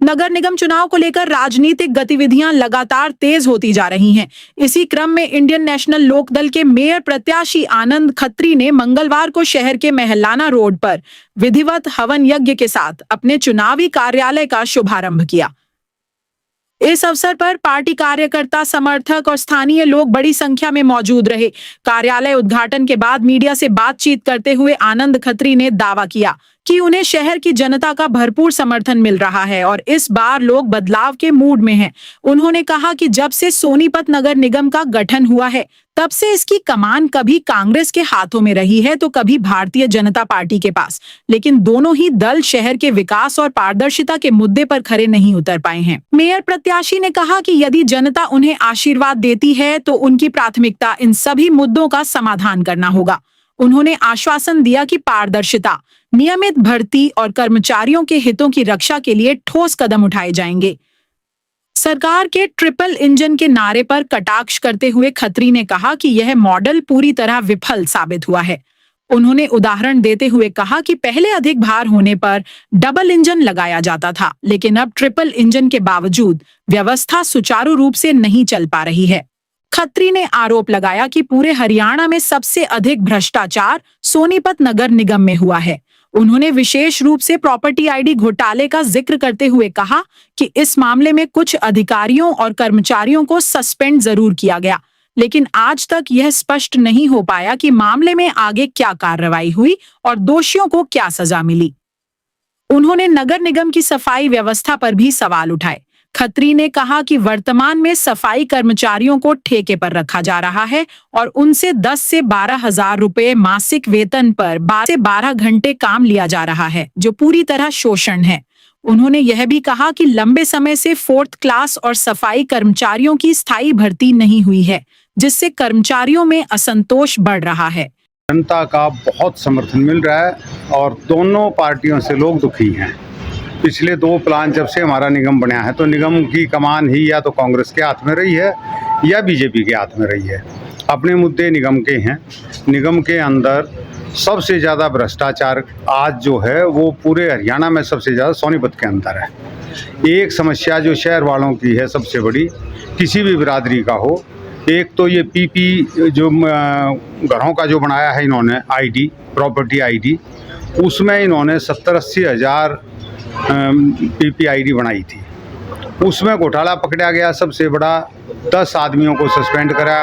नगर निगम चुनाव को लेकर राजनीतिक गतिविधियां लगातार तेज होती जा रही हैं। इसी क्रम में इंडियन नेशनल लोकदल के मेयर प्रत्याशी आनंद खत्री ने मंगलवार को शहर के महलाना रोड पर विधिवत हवन यज्ञ के साथ अपने चुनावी कार्यालय का शुभारंभ किया। इस अवसर पर पार्टी कार्यकर्ता, समर्थक और स्थानीय लोग बड़ी संख्या में मौजूद रहे। कार्यालय उद्घाटन के बाद मीडिया से बातचीत करते हुए आनंद खत्री ने दावा किया कि उन्हें शहर की जनता का भरपूर समर्थन मिल रहा है और इस बार लोग बदलाव के मूड में हैं। उन्होंने कहा कि जब से सोनीपत नगर निगम का गठन हुआ है, तब से इसकी कमान कभी कांग्रेस के हाथों में रही है तो कभी भारतीय जनता पार्टी के पास, लेकिन दोनों ही दल शहर के विकास और पारदर्शिता के मुद्दे पर खरे नहीं उतर पाए हैं। मेयर प्रत्याशी ने कहा कि यदि जनता उन्हें आशीर्वाद देती है तो उनकी प्राथमिकता इन सभी मुद्दों का समाधान करना होगा। उन्होंने आश्वासन दिया कि पारदर्शिता, नियमित भर्ती और कर्मचारियों के हितों की रक्षा के लिए ठोस कदम उठाए जाएंगे। सरकार के ट्रिपल इंजन के नारे पर कटाक्ष करते हुए खत्री ने कहा कि यह मॉडल पूरी तरह विफल साबित हुआ है। उन्होंने उदाहरण देते हुए कहा कि पहले अधिक भार होने पर डबल इंजन लगाया जाता था, लेकिन अब ट्रिपल इंजन के बावजूद व्यवस्था सुचारू रूप से नहीं चल पा रही है। खत्री ने आरोप लगाया कि पूरे हरियाणा में सबसे अधिक भ्रष्टाचार सोनीपत नगर निगम में हुआ है। उन्होंने विशेष रूप से प्रॉपर्टी आईडी घोटाले का जिक्र करते हुए कहा कि इस मामले में कुछ अधिकारियों और कर्मचारियों को सस्पेंड जरूर किया गया, लेकिन आज तक यह स्पष्ट नहीं हो पाया कि मामले में आगे क्या कार्रवाई हुई और दोषियों को क्या सजा मिली। उन्होंने नगर निगम की सफाई व्यवस्था पर भी सवाल उठाए। खत्री ने कहा कि वर्तमान में सफाई कर्मचारियों को ठेके पर रखा जा रहा है और उनसे 10 से 12 हजार रुपए मासिक वेतन पर 12 से 12 घंटे काम लिया जा रहा है, जो पूरी तरह शोषण है। उन्होंने यह भी कहा कि लंबे समय से 4th क्लास और सफाई कर्मचारियों की स्थायी भर्ती नहीं हुई है, जिससे कर्मचारियों में असंतोष बढ़ रहा है। जनता का बहुत समर्थन मिल रहा है और दोनों पार्टियों से लोग दुखी हैं। पिछले 2 प्लान जब से हमारा निगम बना है तो निगम की कमान ही या तो कांग्रेस के हाथ में रही है या बीजेपी के हाथ में रही है। अपने मुद्दे निगम के हैं। निगम के अंदर सबसे ज़्यादा भ्रष्टाचार आज जो है वो पूरे हरियाणा में सबसे ज़्यादा सोनीपत के अंदर है। एक समस्या जो शहर वालों की है सबसे बड़ी, किसी भी बिरादरी का हो, एक तो ये पीपी जो घरों का जो बनाया है इन्होंने आईडी, प्रॉपर्टी आईडी, उसमें इन्होंने 70-80 हज़ार पीपीआईडी बनाई थी। उसमें घोटाला पकड़ा गया सबसे बड़ा। 10 आदमियों को सस्पेंड करा।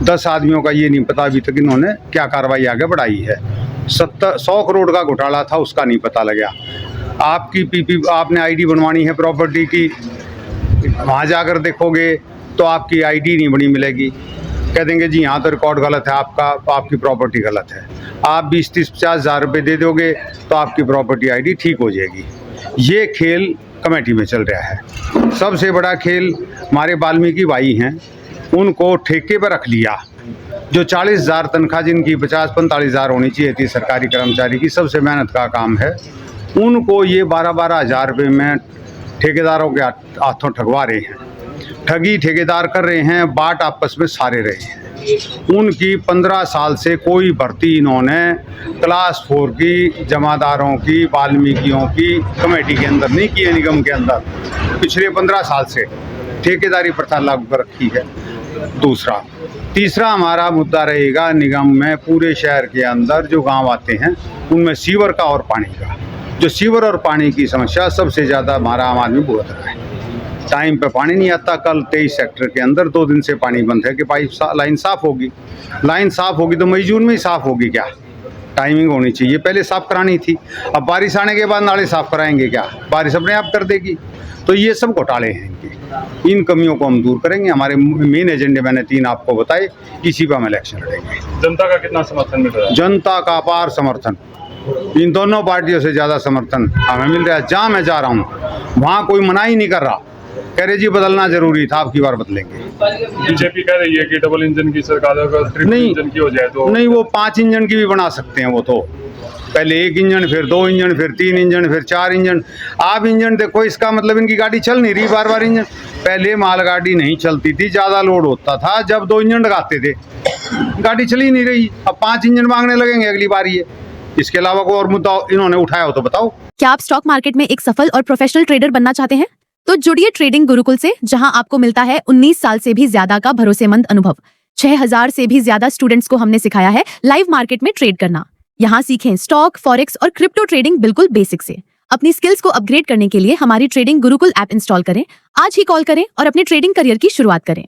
10 आदमियों का ये नहीं पता अभी तक इन्होंने क्या कार्रवाई आगे बढ़ाई है। 100 करोड़ का घोटाला था, उसका नहीं पता लगा। आपकी आपने आईडी बनवानी है प्रॉपर्टी की, वहाँ जाकर देखोगे तो आपकी आईडी नहीं बनी मिलेगी। कह देंगे जी यहाँ तो रिकॉर्ड गलत है आपका, तो आपकी प्रॉपर्टी गलत है। आप 20-30-50 हज़ार रुपये दे दोगे तो आपकी प्रॉपर्टी आईडी ठीक हो जाएगी। ये खेल कमेटी में चल रहा है। सबसे बड़ा खेल हमारे वाल्मीकि भाई हैं, उनको ठेके पर रख लिया। जो 40 हज़ार तनख्वाह जिनकी 50-45 हज़ार होनी चाहिए थी सरकारी कर्मचारी की, सबसे मेहनत का काम है, उनको ये 12-12 हज़ार रुपये में ठेकेदारों के हाथों ठगवा रहे हैं। ठगी ठेकेदार कर रहे हैं, बाट आपस में सारे रहे हैं। उनकी 15 साल से कोई भर्ती इन्होंने क्लास 4 की, जमादारों की, वाल्मीकियों की कमेटी के अंदर नहीं की है। निगम के अंदर पिछले 15 साल से ठेकेदारी प्रथा लागू कर रखी है। तीसरा हमारा मुद्दा रहेगा निगम में पूरे शहर के अंदर जो गांव आते हैं उनमें सीवर का और पानी का, जो सीवर और पानी की समस्या सबसे ज़्यादा हमारा आम आदमी भुगत रहा है। टाइम पे पानी नहीं आता। कल 23 सेक्टर के अंदर 2 दिन से पानी बंद है कि लाइन साफ़ होगी। लाइन साफ़ होगी तो मई-जून में ही साफ़ होगी क्या? टाइमिंग होनी चाहिए, पहले साफ़ करानी थी। अब बारिश आने के बाद नाले साफ़ कराएंगे क्या? बारिश अपने आप कर देगी। तो ये सब घोटाले हैं इनके। इन कमियों को हम दूर करेंगे। हमारे मेन एजेंडे मैंने 3 आपको बताए, इसी पर हम इलेक्शन लड़ेंगे। जनता का कितना समर्थन मिल रहा है? जनता का अपार समर्थन, इन दोनों पार्टियों से ज़्यादा समर्थन हमें मिल रहा है। जहाँ मैं जा रहा हूँ वहाँ कोई मना ही नहीं कर रहा, कह रहे जी बदलना जरूरी था, आपकी बार बदलेंगे। बीजेपी कह रही है कि डबल इंजन की सरकार अगर ट्रिपल इंजन की हो जाए तो नहीं, वो 5 इंजन की भी बना सकते हैं। वो तो पहले 1 इंजन, फिर 2 इंजन, फिर 3 इंजन, फिर 4 इंजन। आप इंजन देखो, इसका मतलब इनकी गाड़ी चल नहीं रही बार इंजन। पहले मालगाड़ी नहीं चलती थी, ज़्यादा लोड होता था जब 2 इंजन लगाते थे, गाड़ी चली नहीं रही। अब 5 इंजन मांगने लगेंगे अगली बार। ये इसके अलावा कोई और मुद्दा इन्होंने उठाया हो तो बताओ। क्या आप स्टॉक मार्केट में एक सफल और प्रोफेशनल ट्रेडर बनना चाहते हैं? तो जुड़िए ट्रेडिंग गुरुकुल से, जहां आपको मिलता है 19 साल से भी ज्यादा का भरोसेमंद अनुभव। 6000 से भी ज्यादा स्टूडेंट्स को हमने सिखाया है लाइव मार्केट में ट्रेड करना। यहाँ सीखें स्टॉक, फॉरेक्स और क्रिप्टो ट्रेडिंग बिल्कुल बेसिक से। अपनी स्किल्स को अपग्रेड करने के लिए हमारी ट्रेडिंग गुरुकुल ऐप इंस्टॉल करें। आज ही कॉल करें और अपने ट्रेडिंग करियर की शुरुआत करें।